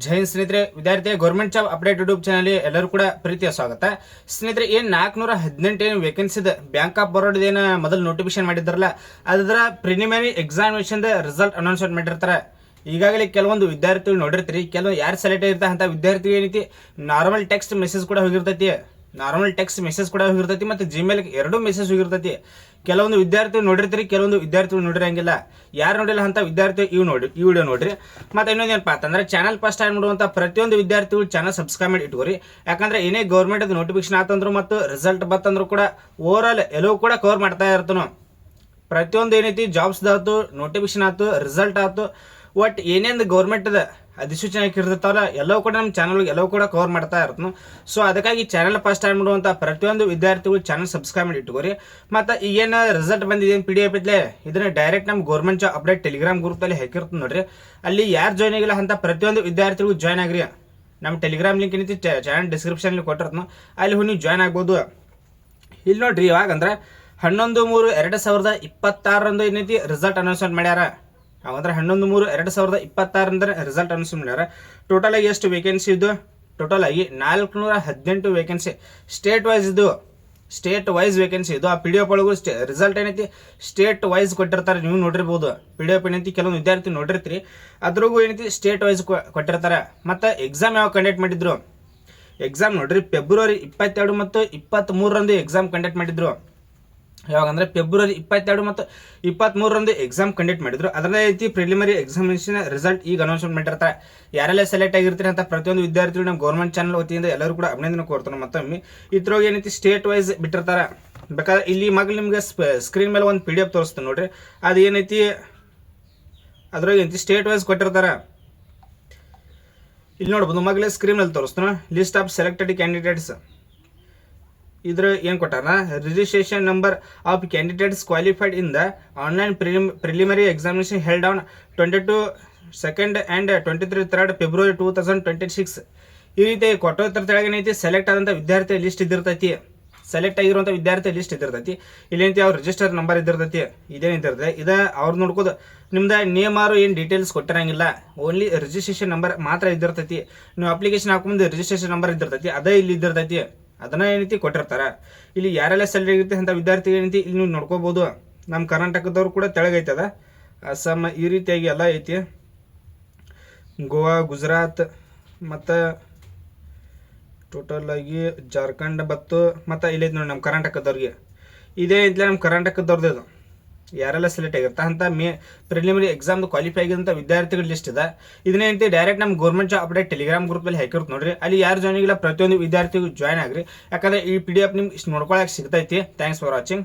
ಜೈ ಹಿಂದ್ ಸ್ನೇಹಿತರೆ, ವಿದ್ಯಾರ್ಥಿ government job update YouTube channel ಎಲ್ಲರೂ ಕೂಡ ಪ್ರೀತಿಯ ಸ್ವಾಗತ. ಸ್ನೇಹಿತರೆ, ಏನ್ 418 ಏನು ವೇಕೆನ್ಸಿ ಇದೆ ಬ್ಯಾಂಕ್ ಆಫ್ ಬರೋಡ್ ಏನ ಮೊದಲು ನೋಟಿಫಿಕೇಶನ್ ಮಾಡಿದ್ರಲ್ಲ, ಅದರ ಪ್ರಿಲಿಮಿನರಿ ಎಕ್ಸಾಮಿನೇಷನ್ ರಿಸಲ್ಟ್ ಅನೌನ್ಸ್ಮೆಂಟ್ ಮಾಡಿರ್ತಾರೆ. ಈಗಾಗಲೇ ಕೆಲವೊಂದು ವಿದ್ಯಾರ್ಥಿಗಳು ನೋಡಿರ್ತೀರಿ, ಕೆಲವು ಯಾರು ಸೆಲೆಕ್ಟ್ ಆಗಿರ್ತಾರೆ ಅಂತ ವಿದ್ಯಾರ್ಥಿ ಏನೈತಿ ನಾರ್ಮಲ್ ಟೆಕ್ಸ್ಟ್ ಮೆಸೇಜ್ ಕೂಡ ಹೋಗಿರ್ತೈತಿ, ಮತ್ತು ಜಿಮೇಲ್ ಎರಡೂ ಮೆಸೇಜ್ ಹೋಗಿರ್ತೈತಿ. ಕೆಲವೊಂದು ವಿದ್ಯಾರ್ಥಿಗಳು ನೋಡಿರ್ತೀರಿ, ಕೆಲವೊಂದು ವಿದ್ಯಾರ್ಥಿಗಳು ನೋಡಿರಂಗಿಲ್ಲ. ಯಾರು ನೋಡಿಲ್ಲ ಅಂತ ವಿದ್ಯಾರ್ಥಿ ಈ ವಿಡಿಯೋ ನೋಡ್ರಿ. ಮತ್ತೆ ಇನ್ನೊಂದೇನಪ್ಪ ಅಂತಂದ್ರೆ, ಚಾನಲ್ ಫಸ್ಟ್ ಟೈಮ್ ನೋಡುವಂತ ಪ್ರತಿಯೊಂದು ವಿದ್ಯಾರ್ಥಿಗಳು ಚಾನಲ್ ಸಬ್ಸ್ಕ್ರೈಬ್ ಮಾಡಿ ಇಟ್ಕೋರಿ. ಯಾಕಂದ್ರೆ ಏನೇ ಗೌರ್ಮೆಂಟ್ ನೋಟಿಫಿಕೇಶನ್ ಆತಂದ್ರು ಮತ್ತು ರಿಸಲ್ಟ್ ಬತ್ತಂದ್ರು ಕೂಡ ಓವರ್ ಆಲ್ ಎಲ್ಲವೂ ಕೂಡ ಕವರ್ ಮಾಡ್ತಾ ಇರ್ತಾನು. ಪ್ರತಿಯೊಂದು ಏನೈತಿ ಜಾಬ್ಸ್ ಆಯ್ತು, ನೋಟಿಫಿಕೇಶನ್ ಆಯ್ತು, ರಿಸಲ್ಟ್ ಆಯ್ತು, ಒಟ್ ಏನೇನು ಗೌರ್ಮೆಂಟ್ ಅಧಿಸೂಚನೆ ಇರ್ತಾವಲ್ಲ ಎಲ್ಲವೂ ಕೂಡ ನಮ್ಮ ಚಾನಲ್ ಎಲ್ಲವೂ ಕೂಡ ಕವರ್ ಮಾಡ್ತಾ ಇರ್ತನು. ಸೊ ಅದಕ್ಕಾಗಿ ಚಾನಲ್ ಫಸ್ಟ್ ಟೈಮ್ ನೋಡುವಂತ ಪ್ರತಿಯೊಂದು ವಿದ್ಯಾರ್ಥಿಗಳು ಚಾನಲ್ ಸಬ್ಸ್ಕ್ರೈಬ್ ಮಾಡಿ ಇಟ್ಕೋರಿ. ಮತ್ತೆ ಈಗೇನು ರಿಸಲ್ಟ್ ಬಂದಿದೆ PDF ಇದ್ಲೆ ಇದನ್ನ ಡೈರೆಕ್ಟ್ ನಮ್ಮ government job update Telegram group ಅಲ್ಲಿ ಹಾಕಿರ್ತೀನಿ ನೋಡ್ರಿ. ಅಲ್ಲಿ ಯಾರು ಜಾಯ್ನ್ ಆಗಿಲ್ಲ ಅಂತ ಪ್ರತಿಯೊಂದು ವಿದ್ಯಾರ್ಥಿಗಳು ಜಾಯ್ನ್ ಆಗ್ರಿ. ನಮ್ಮ ಟೆಲಿಗ್ರಾಮ್ ಲಿಂಕ್ ಏನೈತಿ ಚಾನಲ್ ಡಿಸ್ಕ್ರಿಪ್ಷನ್ ಅಲ್ಲಿ ಕೊಟ್ಟಿರ್ತನು, ಅಲ್ಲಿ ಹೋಗಿ ನೀವು ಜಾಯ್ನ್ ಆಗ್ಬೋದು. ಇಲ್ಲಿ ನೋಡ್ರಿ, ಇವಾಗ ಅಂದ್ರೆ 11/3/2026 ಏನೈತಿ ರಿಸಲ್ಟ್ ಅನೌನ್ಸ್ಮೆಂಟ್ ಮಾಡ್ಯಾರ. ಅಂದ್ರೆ 11/3/2026 ರಿಸಲ್ಟ್ ಅನೌನ್ಸ್ಮೆಂಟ್ ಮಾಡ್ಯಾರ. ಟೋಟಲ್ ಆಗಿ ಎಷ್ಟು ವೇಕೆನ್ಸಿ ಇದ್ದು? ಟೋಟಲ್ ಆಗಿ 418 ವೇಕೆನ್ಸಿ ಸ್ಟೇಟ್ ವೈಸ್ ವೇಕೆನ್ಸಿ ಇದು. ಆ PDF ಒಳಗೂ ರಿಸಲ್ಟ್ ಏನೈತಿ ಸ್ಟೇಟ್ ವೈಸ್ ಕೊಟ್ಟಿರ್ತಾರೆ, ನೀವು ನೋಡಿರ್ಬೋದು. PDF ಏನೈತಿ ಕೆಲವೊಂದು ವಿದ್ಯಾರ್ಥಿ ನೋಡಿರ್ತೀರಿ, ಅದ್ರಾಗೂ ಏನೈತಿ ಸ್ಟೇಟ್ ವೈಸ್ ಕೊಟ್ಟಿರ್ತಾರೆ. ಮತ್ತೆ ಎಕ್ಸಾಮ್ ಯಾವಾಗ ಕಂಡಕ್ಟ್ ಮಾಡಿದ್ರು? ಎಕ್ಸಾಮ್ ನೋಡ್ರಿ, ಫೆಬ್ರವರಿ 22 ಮತ್ತು 23 ಎಕ್ಸಾಮ್ ಕಂಡಕ್ಟ್ ಮಾಡಿದ್ರು. ಯಾವಾಗಂದ್ರೆ ಫೆಬ್ರವರಿ 22 ಮತ್ತು 23 ಎಕ್ಸಾಮ್ ಕಂಡಕ್ಟ್ ಮಾಡಿದ್ರು. ಅದರಲ್ಲೇ ಐತಿ ಪ್ರಿಲಿಮಿನರಿ ಎಕ್ಸಾಮಿನೇಷನ್ ರಿಸಲ್ಟ್ ಈಗ ಅನೌನ್ಸ್ಮೆಂಟ್ ಮಾಡಿರ್ತಾರೆ. ಯಾರೆಲ್ಲ ಸೆಲೆಕ್ಟ್ ಆಗಿರ್ತೀರಿ ಅಂತ ಪ್ರತಿಯೊಂದು ವಿದ್ಯಾರ್ಥಿಗಳು ನಮ್ಮ ಗೌರ್ಮೆಂಟ್ ಚಾನಲ್ ವತಿಯಿಂದ ಎಲ್ಲರೂ ಕೂಡ ಅಭಿನಂದನೆ ಕೋರ್ತಾರೆ. ಮತ್ತೊಮ್ಮೆ ಇದ್ರೊಳಗೆ ಏನೈತಿ ಸ್ಟೇಟ್ ವೈಸ್ ಬಿಟ್ಟಿರ್ತಾರೆ. ಬೇಕಾದ್ರೆ ಇಲ್ಲಿ ಮಗಳು ನಿಮ್ಗೆ ಸ್ಕ್ರೀನ್ ಮೇಲೆ ಒಂದು PDF ತೋರಿಸ್ತೀನಿ ನೋಡ್ರಿ. ಅದು ಏನೈತಿ ಅದ್ರೊಳಗೆ ಏನೈತಿ ಸ್ಟೇಟ್ ವೈಸ್ ಕೊಟ್ಟಿರ್ತಾರೆ. ಇಲ್ಲಿ ನೋಡ್ಬೋದು, ಮಗಳೇ ಸ್ಕ್ರೀನ್ ಮೇಲೆ ತೋರಿಸ್ತಾನೆ ಲಿಸ್ಟ್ ಆಫ್ ಸೆಲೆಕ್ಟೆಡ್ ಕ್ಯಾಂಡಿಡೇಟ್ಸ್. ಇದ್ರ ಏನ್ ಕೊಟ್ಟಾರ? Registration number of candidates qualified in the online preliminary examination held on 22 2nd and 23 3rd February 2026. ಈ ರೀತಿ ಕೊಟ್ಟೋದ್ರ ತೆಳಗೇನೈತಿ ಸೆಲೆಕ್ಟ್ ಆದಂತ ವಿದ್ಯಾರ್ಥಿ ಲಿಸ್ಟ್ ಇದ್ದಿರ್ತೈತಿ, ಸೆಲೆಕ್ಟ್ ಆಗಿರುವಂತ ವಿದ್ಯಾರ್ಥಿ ಲಿಸ್ಟ್ ಇದ್ದಿರ್ತೈತಿ. ಇಲ್ಲೇಂತಿ ಅವ್ರ ರಿಜಿಸ್ಟರ್ ನಂಬರ್ ಇದ್ದಿರ್ತೈತಿ, ಇದೇನಿರ್ತೈತಿ ಇದ ಅವ್ರು ನೋಡ್ಕೋದು. ನಿಮ್ದ ನೇಮ್ ಆರು ಏನು ಡೀಟೇಲ್ಸ್ ಕೊಟ್ಟಿರಂಗಿಲ್ಲ, ಓನ್ಲಿ ರಿಜಿಸ್ಟ್ರೇಷನ್ ನಂಬರ್ ಮಾತ್ರ ಇದ್ದಿರ್ತೈತಿ. ನೀವು ಅಪ್ಲಿಕೇಶನ್ ಹಾಕೊಂಡ್ ರಿಜಿಸ್ಟ್ರೇಷನ್ ನಂಬರ್ ಇದ್ದಿರ್ತೈತಿ, ಅದೇ ಇಲ್ಲಿ ಇದ್ದಿರ್ತೈತಿ. ಅದನ್ನ ಏನೈತಿ ಕೊಟ್ಟಿರ್ತಾರ. ಇಲ್ಲಿ ಯಾರೆಲ್ಲ ಸೆಲೆಕ್ಟ್ ಆಗಿರುತ್ತೆ ಅಂತ ವಿದ್ಯಾರ್ಥಿ ಏನೈತಿ ಇಲ್ಲಿ ನೀವು ನೋಡ್ಕೋಬಹುದು. ನಮ್ಮ ಕರ್ನಾಟಕದವ್ರು ಕೂಡ ತೆಳಗೈತದ, ಅಸ್ಸಾಂ ಈ ರೀತಿಯಾಗಿ ಎಲ್ಲ ಐತಿ. ಗೋವಾ, ಗುಜರಾತ್ ಮತ್ತು ಟೋಟಲ್ ಆಗಿ ಜಾರ್ಖಂಡ್ ಬತ್ತು. ಮತ್ತು ಇಲ್ಲೈತಿ ನೋಡಿ ನಮ್ಮ ಕರ್ನಾಟಕದವ್ರಿಗೆ. ಇದೇ ಐತ್ಲೆ ನಮ್ಮ ಕರ್ನಾಟಕದವ್ರದ್ದು. ಇದು ಯಾರೆಲ್ಲ ಸೆಲೆಕ್ಟ್ ಆಗಿರ್ತಾ ಅಂತ ಪ್ರಿಲಿಮಿನರಿ ಎಕ್ಸಾಮ್ ಕ್ವಾಲಿಫೈ ಆಗಿರೋಂಥ ವಿದ್ಯಾರ್ಥಿಗಳ ಲಿಸ್ಟ್ ಇದೆ. ಇದನ್ನೇಂತಿ ಡೈರೆಕ್ಟ್ ನಮ್ಮ ಗೌರ್ಮೆಂಟ್ ಜಾಬ್ ಅಪ್ಡೇಟ್ ಟೆಲಿಗ್ರಾಮ್ ಗ್ರೂಪಲ್ಲಿ ಹಾಕಿರ್ತು ನೋಡ್ರಿ. ಅಲ್ಲಿ ಯಾರು ಜಾಯ್ನ್ ಆಗಿಲ್ಲ ಪ್ರತಿಯೊಂದು ವಿದ್ಯಾರ್ಥಿಗಳು ಜಾಯ್ನ್ ಆಗ್ರಿ. ಯಾಕಂದ್ರೆ ಈ PDF ನಿಮ್ಗೆ ಇಷ್ಟು ನೋಡ್ಕೊಳಕ್ಕೆ ಸಿಗ್ತೈತಿ. Thanks for watching.